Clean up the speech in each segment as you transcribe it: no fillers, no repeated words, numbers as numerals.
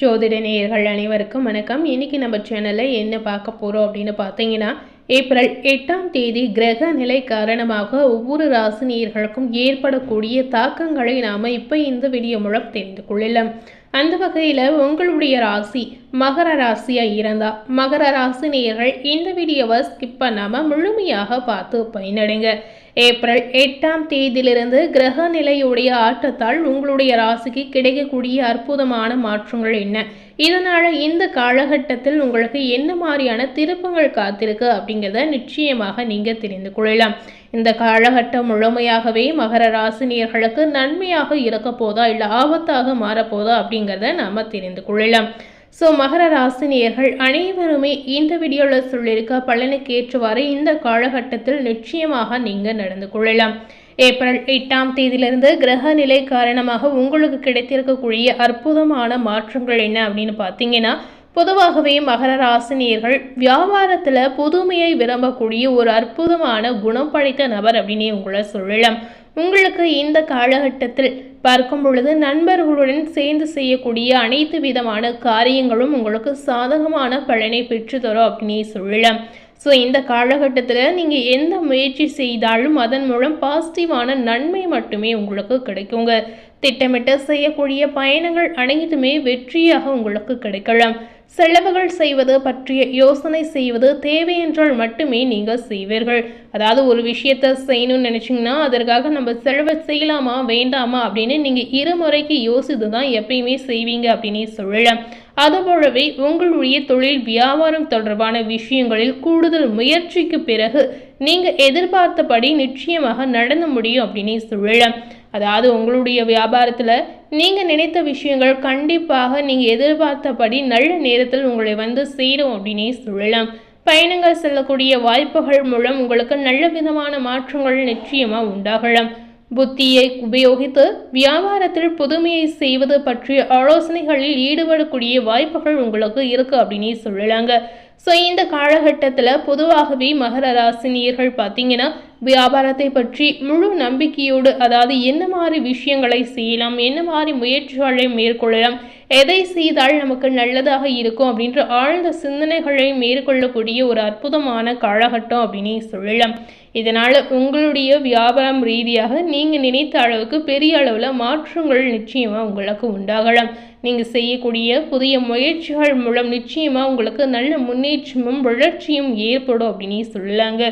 ஜோதிட நேயர்கள் அனைவருக்கும் வணக்கம். இன்னைக்கு நம்ம சேனலில் என்ன பார்க்க போகிறோம் அப்படின்னு பார்த்தீங்கன்னா, ஏப்ரல் 8ஆம் தேதி கிரக நிலை காரணமாக ஒவ்வொரு ராசி நேயர்களுக்கும் ஏற்படக்கூடிய தாக்கங்களை நாம் இப்போ இந்த வீடியோ மூலம் தெரிந்து கொள்ளலாம். அந்த வகையில் உங்களுடைய ராசி மகர ராசியாக இருந்தால் மகர ராசி நேயர்கள் இந்த வீடியோவை ஸ்கிப் பண்ணாமல் முழுமையாக பார்த்து பயனடைங்க. ஏப்ரல் 8ஆம் தேதியிலிருந்து கிரக நிலையுடைய ஆட்டத்தால் உங்களுடைய ராசிக்கு கிடைக்கக்கூடிய அற்புதமான மாற்றங்கள் என்ன, இதனால் இந்த காலகட்டத்தில் உங்களுக்கு என்ன மாதிரியான திருப்பங்கள் காத்திருக்கு அப்படிங்கிறத நிச்சயமாக நீங்கள் தெரிந்து கொள்ளலாம். இந்த காலகட்டம் முழுமையாகவே மகர ராசினியர்களுக்கு நன்மையாக இருக்க போதா இல்லை ஆபத்தாக மாறப்போதா அப்படிங்கிறத நாம் தெரிந்து கொள்ளலாம். மகர ராசினியர்கள் அனைவருமே இந்த வீடியோவில் சொல்லியிருக்க பலனுக்கு ஏற்றவாறு இந்த காலகட்டத்தில் நிச்சயமாக நீங்கள் நடந்து கொள்ளலாம். ஏப்ரல் 8ஆம் தேதியிலிருந்து கிரக நிலை காரணமாக உங்களுக்கு கிடைத்திருக்கக்கூடிய அற்புதமான மாற்றங்கள் என்ன அப்படின்னு பார்த்தீங்கன்னா, பொதுவாகவே மகர ராசினியர்கள் வியாபாரத்தில் புதுமையை விரும்பக்கூடிய ஒரு அற்புதமான குணம் படைத்த நபர் அப்படின்னு உங்களை சொல்லலாம். உங்களுக்கு இந்த காலகட்டத்தில் பார்க்கும் பொழுது நண்பர்களுடன் சேர்ந்து செய்யக்கூடிய அனைத்து விதமான காரியங்களும் உங்களுக்கு சாதகமான பலனை பெற்றுத்தரும் அப்படின்னு சொல்லலாம். இந்த காலகட்டத்தில் நீங்கள் எந்த முயற்சி செய்தாலும் அதன் மூலம் பாசிட்டிவான நன்மை மட்டுமே உங்களுக்கு கிடைக்குங்க. திட்டமிட்டு செய்யக்கூடிய பயணங்கள் அனைத்துமே வெற்றியாக உங்களுக்கு கிடைக்கலாம். செலவுகள் செய்வது பற்றிய யோசனை செய்வது தேவை என்றால் மட்டுமே நீங்கள் செய்வீர்கள். அதாவது ஒரு விஷயத்தை செய்யணும்னு நினச்சிங்கன்னா அதற்காக நம்ம செலவு செய்யலாமா வேண்டாமா அப்படின்னு நீங்கள் இருமுறைக்கு யோசித்து தான் எப்பயுமே செய்வீங்க அப்படின்னு சொல்லலாம். அதுபோலவே உங்களுடைய தொழில் வியாபாரம் தொடர்பான விஷயங்களில் கூடுதல் முயற்சிக்கு பிறகு நீங்கள் எதிர்பார்த்தபடி நிச்சயமாக நடந்து முடியும் அப்படின்னு சொல்லலாம். அதாவது உங்களுடைய வியாபாரத்தில் நீங்கள் நினைத்த விஷயங்கள் கண்டிப்பாக நீங்கள் எதிர்பார்த்தபடி நல்ல நேரத்தில் உங்களை சேரும் அப்படின்னே சொல்லலாம். பயணங்கள் செல்லக்கூடிய வாய்ப்புகள் மூலம் உங்களுக்கு நல்ல விதமான மாற்றங்கள் நிச்சயமாக உண்டாகலாம். புத்தியை உபயோகித்து வியாபாரத்தில் புதுமையை செய்வது பற்றிய ஆலோசனைகளில் ஈடுபடக்கூடிய வாய்ப்புகள் உங்களுக்கு இருக்கு அப்படின்னு சொல்லலாங்க. இந்த காலகட்டத்தில் பொதுவாகவே மகர ராசினியர்கள் பார்த்தீங்கன்னா வியாபாரத்தை பற்றி முழு நம்பிக்கையோடு, அதாவது என்ன மாதிரி விஷயங்களை செய்யலாம், என்ன மாதிரி முயற்சிகளை மேற்கொள்ளலாம், எதை செய்தால் நமக்கு நல்லதாக இருக்கும் அப்படின்ற ஆழ்ந்த சிந்தனைகளை மேற்கொள்ளக்கூடிய ஒரு அற்புதமான காலகட்டம் அப்படின்னு சொல்லலாம். இதனால் உங்களுடைய வியாபாரம் ரீதியாக நீங்கள் நினைத்த அளவுக்கு பெரிய அளவில் மாற்றங்கள் நிச்சயமாக உங்களுக்கு உண்டாகலாம். நீங்கள் செய்யக்கூடிய புதிய முயற்சிகள் மூலம் நிச்சயமாக உங்களுக்கு நல்ல முன்னேற்றமும் வளர்ச்சியும் ஏற்படும் அப்படின்னு சொல்லலாங்க.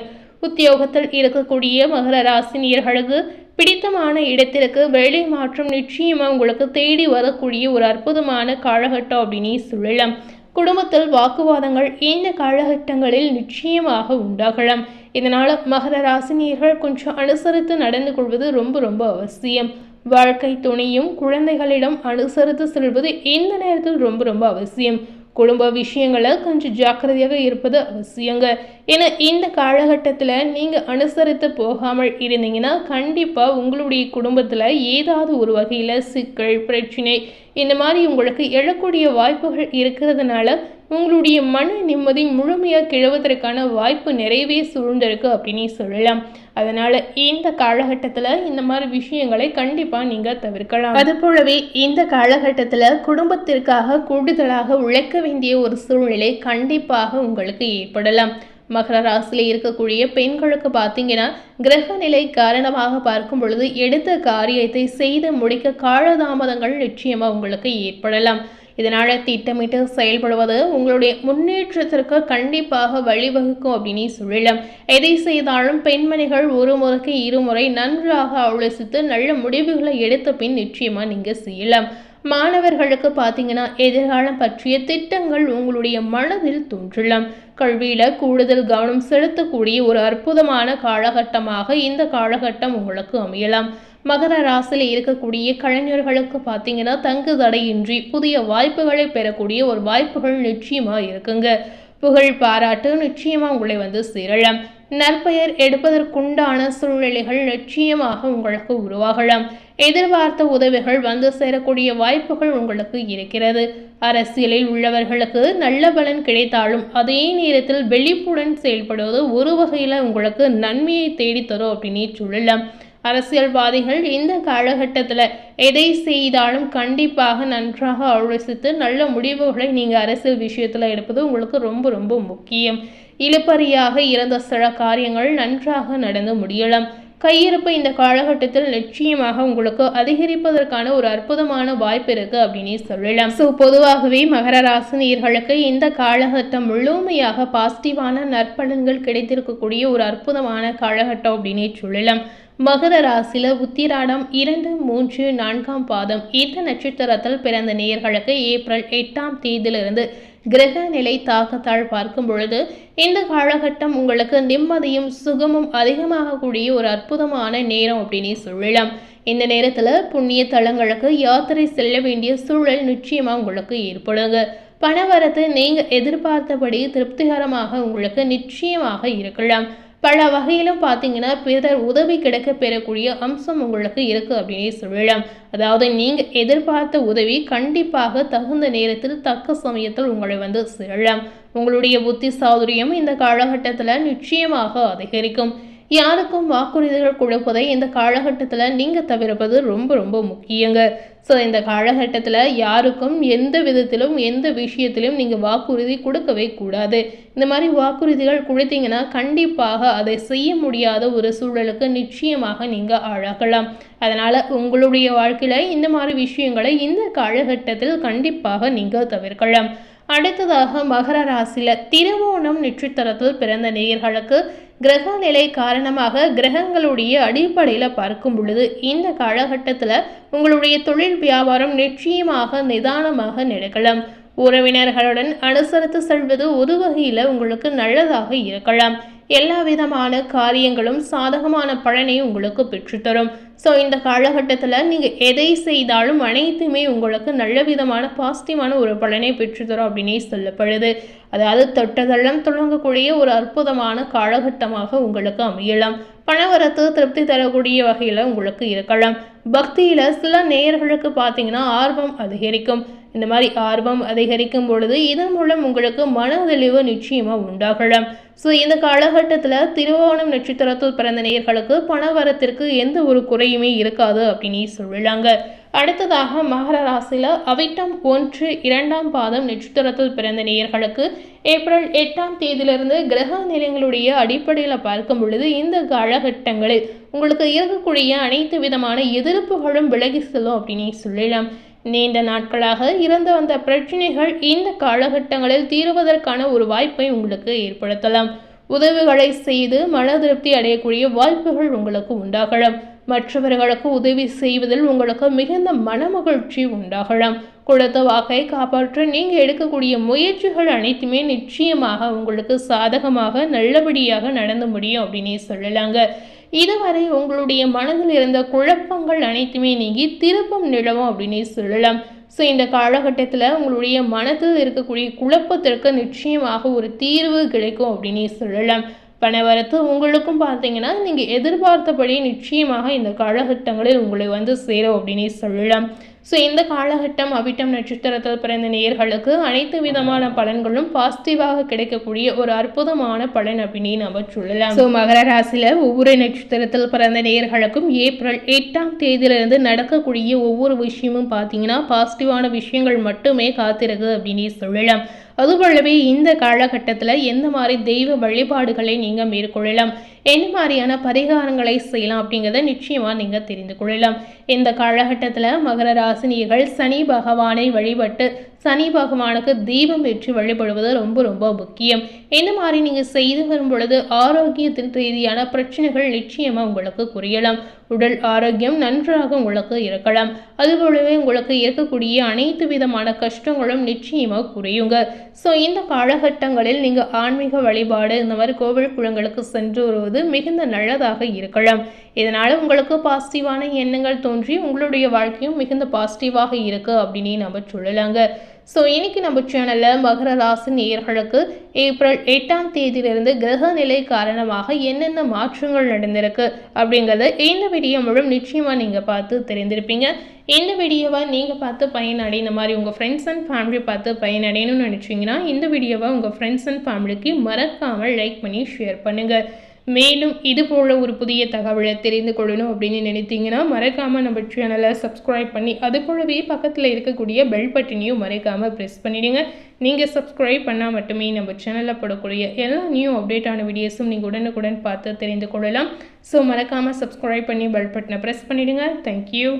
உத்தியோகத்தில் இருக்கக்கூடிய மகர ராசினியர்களுக்கு பிடித்தமான இடத்திற்கு வேலை மாற்றம் நிச்சயமாக உங்களுக்கு தேடி வரக்கூடிய ஒரு அற்புதமான காலகட்டம் அப்படின்னு சொல்லலாம். குடும்பத்தில் வாக்குவாதங்கள் இந்த காலகட்டங்களில் நிச்சயமாக உண்டாகலாம். இதனால் மகர ராசினியர்கள் கொஞ்சம் அனுசரித்து நடந்து கொள்வது ரொம்ப ரொம்ப அவசியம். வாழ்க்கை துணையும் குழந்தைகளிடம் அனுசரித்து செல்வது இந்த நேரத்தில் ரொம்ப ரொம்ப அவசியம். குடும்ப விஷயங்களை கொஞ்சம் ஜாக்கிரதையாக இருப்பது அவசியங்க. ஏன்னா இந்த காலகட்டத்தில் நீங்கள் அனுசரித்து போகாமல் இருந்தீங்கன்னா கண்டிப்பாக உங்களுடைய குடும்பத்தில் ஏதாவது ஒரு வகையில் சிக்கல் பிரச்சனை இந்த மாதிரி உங்களுக்கு எழக்கூடிய வாய்ப்புகள் இருக்கிறதுனால உங்களுடைய மன நிம்மதி முழுமையாக கிழவதற்கான வாய்ப்பு நிறையவே சூழ்ந்திருக்கு அப்படின்னு சொல்லலாம். அதனால் இந்த காலகட்டத்தில் இந்த மாதிரி விஷயங்களை கண்டிப்பாக நீங்கள் தவிர்க்கலாம். அது போலவே இந்த காலகட்டத்தில் குடும்பத்திற்காக கூடுதலாக உழைக்க வேண்டிய ஒரு சூழ்நிலை கண்டிப்பாக உங்களுக்கு ஏற்படலாம். மகர ராசியில் இருக்கக்கூடிய பெண்களுக்கு பார்த்தீங்கன்னா கிரக நிலை காரணமாக பார்க்கும் பொழுது எடுத்த காரியத்தை செய்து முடிக்க காலதாமதங்கள் நிச்சயமாக உங்களுக்கு ஏற்படலாம். இதனால் திட்டமிட்டு செயல்படுவது உங்களுடைய முன்னேற்றத்திற்கு கண்டிப்பாக வழிவகுக்கும் அப்படின்னு சொல்லலாம். எதை செய்தாலும் பெண்மணிகள் ஒரு முறைக்கு இருமுறை நன்றாக ஆலோசித்து நல்ல முடிவுகளை எடுத்த பின் நிச்சயமாக நீங்கள் செய்யலாம். மாணவர்களுக்கு பார்த்தீங்கன்னா எதிர்காலம் பற்றிய திட்டங்கள் உங்களுடைய மனதில் தோன்றலாம். கல்வியில் கூடுதல் கவனம் செலுத்தக்கூடிய ஒரு அற்புதமான காலகட்டமாக இந்த காலகட்டம் உங்களுக்கு அமையலாம். மகர ராசியில் இருக்கக்கூடிய கலைஞர்களுக்கு பார்த்தீங்கன்னா தங்கு தடையின்றி புதிய வாய்ப்புகளை பெறக்கூடிய ஒரு வாய்ப்புகள் நிச்சயமாக இருக்குங்க. புகழ் பாராட்டு நிச்சயமாக உங்களை சேரலாம். நற்பெயர் எடுப்பதற்குண்டான சூழ்நிலைகள் நிச்சயமாக உங்களுக்கு உருவாகலாம். எதிர்பார்த்த உதவிகள் சேரக்கூடிய வாய்ப்புகள் உங்களுக்கு இருக்கிறது. அரசியலில் உள்ளவர்களுக்கு நல்ல பலன் கிடைத்தாலும் அதே நேரத்தில் வெளிப்புடன் செயல்படுவது ஒரு வகையில் உங்களுக்கு நன்மையை தேடித்தரும் அப்படின்னு சொல்லலாம். அரசியல்வாதிகள் இந்த காலகட்டத்தில் எதை செய்தாலும் கண்டிப்பாக நன்றாக ஆலோசித்து நல்ல முடிவுகளை நீங்கள் அரசியல் விஷயத்தில் எடுப்பது உங்களுக்கு ரொம்ப ரொம்ப முக்கியம். இழுபறியாக இருந்த சில காரியங்கள் நன்றாக நடந்து முடியலாம். கையிருப்பு இந்த காலகட்டத்தில் நிச்சயமாக உங்களுக்கு அதிகரிப்பதற்கான ஒரு அற்புதமான வாய்ப்பு இருக்கு அப்படின்னு சொல்லலாம். ஸோ பொதுவாகவே மகர ராசினியர்களுக்கு இந்த காலகட்டம் முழுமையாக பாசிட்டிவான நற்பலன்கள் கிடைத்திருக்கக்கூடிய ஒரு அற்புதமான காலகட்டம் அப்படின்னே சொல்லலாம். மகர ராசியில உத்திராடம் 2, 3, 4ஆம் பாதம் இந்த நட்சத்திரத்தில் பிறந்த நேயர்களுக்கு ஏப்ரல் 8ஆம் தேதியிலிருந்து கிரக நிலை தாக்கத்தால் பார்க்கும் பொழுது இந்த காலகட்டம் உங்களுக்கு நிம்மதியும் சுகமும் அதிகமாகக்கூடிய ஒரு அற்புதமான நேரம் அப்படின்னு சொல்லலாம். இந்த நேரத்தில் புண்ணிய தலங்களுக்கு யாத்திரை செல்ல வேண்டிய சூழல் நிச்சயமாக உங்களுக்கு ஏற்படுங்க. பணவரத்து நீங்கள் எதிர்பார்த்தபடி திருப்திகரமாக உங்களுக்கு நிச்சயமாக இருக்கலாம். பல வகையிலும் பார்த்தீங்கன்னா பிறர் உதவி கிடைக்க பெறக்கூடிய அம்சம் உங்களுக்கு இருக்குது அப்படின்னே சொல்லலாம். அதாவது நீங்கள் எதிர்பார்த்த உதவி கண்டிப்பாக தகுந்த நேரத்தில் தக்க சமயத்தில் உங்களை வந்து சேரலாம். உங்களுடைய புத்தி சாதுரியம் இந்த காலகட்டத்தில் நிச்சயமாக அதிகரிக்கும். யாருக்கும் வாக்குறுதிகள் கொடுப்பதை இந்த காலகட்டத்தில் நீங்கள் தவிர்ப்பது ரொம்ப ரொம்ப முக்கியங்க. ஸோ இந்த காலகட்டத்தில் யாருக்கும் எந்த விதத்திலும் எந்த விஷயத்திலும் நீங்கள் வாக்குறுதி கொடுக்கவே கூடாது. இந்த மாதிரி வாக்குறுதிகள் கொடுத்தீங்கன்னா கண்டிப்பாக அதை செய்ய முடியாத ஒரு சூழலுக்கு நிச்சயமாக நீங்கள் ஆளாகலாம். அதனால் உங்களுடைய வாழ்க்கையில் இந்த மாதிரி விஷயங்களை இந்த காலகட்டத்தில் கண்டிப்பாக நீங்கள் தவிர்க்கலாம். அடுத்ததாக மகர ராசியில் திருவோணம் நட்சத்திரத்தில் பிறந்த நேயர்களுக்கு கிரக நிலை காரணமாக கிரகங்களுடைய அடிப்படையில் பார்க்கும் பொழுது இந்த காலகட்டத்தில் உங்களுடைய தொழில் வியாபாரம் நிச்சயமாக நிதானமாக நடக்கலாம். உறவினர்களுடன் அனுசரித்து செல்வது ஒரு வகையில் உங்களுக்கு நல்லதாக இருக்கலாம். எல்லா விதமான காரியங்களும் சாதகமான பலனை உங்களுக்கு பெற்றுத்தரும். ஸோ இந்த காலகட்டத்தில் நீங்கள் எதை செய்தாலும் அனைத்துமே உங்களுக்கு நல்ல விதமான பாசிட்டிவான ஒரு பலனை பெற்றுத்தரும் அப்படின்னே சொல்லப்படுது. அதாவது தொட்டதெல்லாம் தொடங்கக்கூடிய ஒரு அற்புதமான காலகட்டமாக உங்களுக்கு அமையலாம். பணவரத்து திருப்தி தரக்கூடிய வகையில் உங்களுக்கு இருக்கலாம். பக்தியில் சில நேயர்களுக்கு பார்த்தீங்கன்னா ஆர்வம் அதிகரிக்கும். இந்த மாதிரி ஆர்வம் அதிகரிக்கும் பொழுது இதன் மூலம் உங்களுக்கு மனதெளிவு நிச்சயமாக உண்டாகலாம். ஸோ இந்த காலகட்டத்தில் திருவோணம் நட்சத்திரத்தில் பிறந்த நேயர்களுக்கு பணவரத்திற்கு எந்த ஒரு குறையுமே இருக்காது அப்படின்னு சொல்லலாங்க. அடுத்ததாக மகர ராசியில் அவிட்டம் 1, 2ஆம் பாதம் நட்சத்திரத்தில் பிறந்த நேயர்களுக்கு ஏப்ரல் 8ஆம் தேதியிலிருந்து கிரக நிலைகளுடைய அடிப்படையில் பார்க்கும் பொழுது இந்த காலகட்டங்களில் உங்களுக்கு இருக்கக்கூடிய அனைத்து விதமான எதிர்ப்புகளும் விலகி செல்லும் அப்படின்னு சொல்லலாம். நீண்ட நாட்களாக இருந்து வந்த பிரச்சனைகள் இந்த காலகட்டங்களில் தீர்வதற்கான ஒரு வாய்ப்பை உங்களுக்கு ஏற்படுத்தலாம். உதவிகளை செய்து மன திருப்தி அடையக்கூடிய வாய்ப்புகள் உங்களுக்கு உண்டாகலாம். மற்றவர்களுக்கு உதவி செய்வதில் உங்களுக்கு மிகுந்த மனமகிழ்ச்சி உண்டாகலாம். கொடுத்த வாக்கை காப்பாற்ற நீங்கள் எடுக்கக்கூடிய முயற்சிகள் அனைத்துமே நிச்சயமாக உங்களுக்கு சாதகமாக நல்லபடியாக நடந்து முடியும் அப்படின்னே சொல்லலாங்க. இதுவரை உங்களுடைய மனதில் இருந்த குழப்பங்கள் அனைத்துமே நீங்கி திருப்பம் நிலவும் அப்படின்னே சொல்லலாம். ஸோ இந்த காலகட்டத்தில் உங்களுடைய மனதில் இருக்கக்கூடிய குழப்பத்திற்கு நிச்சயமாக ஒரு தீர்வு கிடைக்கும் அப்படின்னே சொல்லலாம். பணவரத்து உங்களுக்கும் பார்த்தீங்கன்னா நீங்கள் எதிர்பார்த்தபடி நிச்சயமாக இந்த காலகட்டங்களில் உங்களை வந்து சேரும் அப்படின்னே சொல்லலாம். ஸோ இந்த காலகட்டம் அவிட்டம் நட்சத்திரத்தில் பிறந்த நேயர்களுக்கு அனைத்து விதமான பலன்களும் பாசிட்டிவாக கிடைக்கக்கூடிய ஒரு அற்புதமான பலன் அப்படின்னு நம்ம சொல்லலாம். ஸோ மகர ராசியில் ஒவ்வொரு நட்சத்திரத்தில் பிறந்த நேயர்களுக்கும் ஏப்ரல் 8ஆம் தேதியிலிருந்து நடக்கக்கூடிய ஒவ்வொரு விஷயமும் பார்த்தீங்கன்னா பாசிட்டிவான விஷயங்கள் மட்டுமே காத்திருக்கு அப்படின்னு சொல்லலாம். அதுபோலவே இந்த காலகட்டத்தில் எந்த மாதிரி தெய்வ வழிபாடுகளை நீங்கள் மேற்கொள்ளலாம், என்ன மாதிரியான பரிகாரங்களை செய்யலாம் அப்படிங்கிறத நிச்சயமாக நீங்கள் தெரிந்து கொள்ளலாம். இந்த காலகட்டத்தில் மகர ராசினியர்கள் சனி பகவானை வழிபட்டு சனி பகவானுக்கு தீபம் ஏற்றி வழிபடுவது ரொம்ப ரொம்ப முக்கியம். இந்த மாதிரி நீங்கள் செய்து வரும் பொழுது ஆரோக்கியத்தின் ரீதியான பிரச்சனைகள் நிச்சயமாக உங்களுக்கு குறையலாம். உடல் ஆரோக்கியம் நன்றாக உங்களுக்கு இருக்கலாம். அதுபோலவே உங்களுக்கு இருக்கக்கூடிய அனைத்து விதமான கஷ்டங்களும் நிச்சயமாக குறையுங்க. ஸோ இந்த காலகட்டங்களில் நீங்கள் ஆன்மீக வழிபாடு இந்த மாதிரி கோவில் குளங்களுக்கு சென்று வருவது மிகுந்த நல்லதாக இருக்கலாம். இதனால் உங்களுக்கு பாசிட்டிவான எண்ணங்கள் தோன்றி உங்களுடைய வாழ்க்கையும் மிகுந்த பாசிட்டிவாக இருக்குது அப்படின்னு நம்ம சொல்லலாங்க. ஸோ இன்னைக்கு நம்ம சேனலில் மகர ராசி நேயர்களுக்கு ஏப்ரல் 8ஆம் தேதியிலிருந்து கிரக நிலை காரணமாக என்னென்ன மாற்றங்கள் நடந்திருக்கு அப்படிங்கிறத இந்த வீடியோ மூலம் நிச்சயமாக நீங்கள் பார்த்து தெரிந்திருப்பீங்க. இந்த வீடியோவை நீங்கள் பார்த்து பயனடை, இந்த மாதிரி உங்கள் ஃப்ரெண்ட்ஸ் அண்ட் ஃபேமிலி பார்த்து பயனடையணும்னு நினச்சிங்கன்னா இந்த வீடியோவை உங்கள் ஃப்ரெண்ட்ஸ் அண்ட் ஃபேமிலிக்கு மறக்காமல் லைக் பண்ணி ஷேர் பண்ணுங்கள். மேலும் இது போல ஒரு புதிய தகவலை தெரிந்து கொள்ளணும் அப்படின்னு நினைத்தீங்கன்னா மறக்காமல் நம்ம சேனலை சப்ஸ்கிரைப் பண்ணி அது போலவே பக்கத்தில் இருக்கக்கூடிய பெல் பட்டனையும் மறக்காமல் ப்ரெஸ் பண்ணிவிடுங்க. நீங்கள் சப்ஸ்கிரைப் பண்ணால் மட்டுமே நம்ம சேனலில் போடக்கூடிய எல்லா நியூ அப்டேட்டான வீடியோஸும் நீங்கள் உடனுக்குடன் பார்த்து தெரிந்து கொள்ளலாம். ஸோ மறக்காமல் சப்ஸ்கிரைப் பண்ணி பெல் பட்டனை ப்ரெஸ் பண்ணிவிடுங்க. தேங்க்யூ.